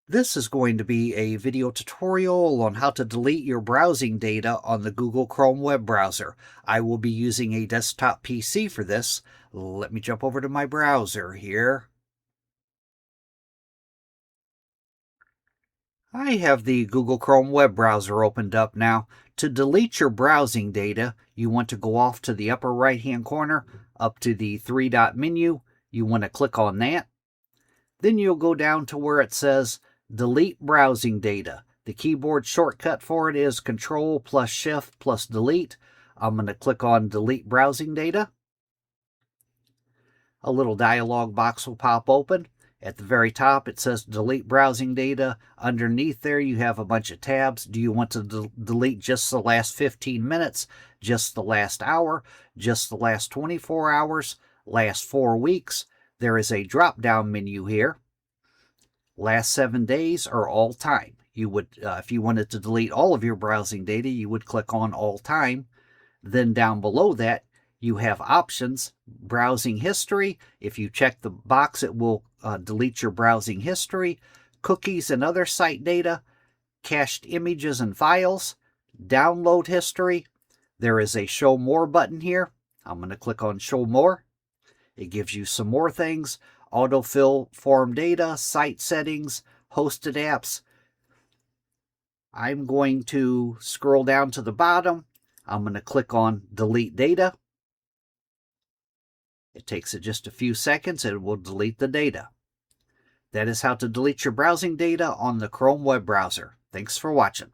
This is going to be a video tutorial on how to delete your browsing data on the Google Chrome web browser. I will be using a desktop PC for this. Let me jump over to my browser here. I have the Google Chrome web browser opened up now. To delete your browsing data, you want to go off to the upper right-hand corner, up to the three-dot menu. You want to click on that. Then you'll go down to where it says Delete Browsing Data. The keyboard shortcut for it is Control plus Shift plus Delete. I'm going to click on Delete Browsing Data. A little dialog box will pop open. At the very top, it says Delete Browsing Data. Underneath there, you have a bunch of tabs. Do you want to delete just the last 15 minutes, just the last hour, just the last 24 hours, last 4 weeks? There is a drop-down menu here. Last 7 days or all time. You would, if you wanted to delete all of your browsing data, you would click on all time. Then down below that, you have options, browsing history. If you check the box, it will delete your browsing history, cookies and other site data, cached images and files, download history. There is a show more button here. I'm going to click on show more. It gives you some more things, autofill form data, site settings, hosted apps. I'm going to scroll down to the bottom. I'm going to click on delete data. It takes it just a few seconds and it will delete the data. That is how to delete your browsing data on the Chrome web browser. Thanks for watching.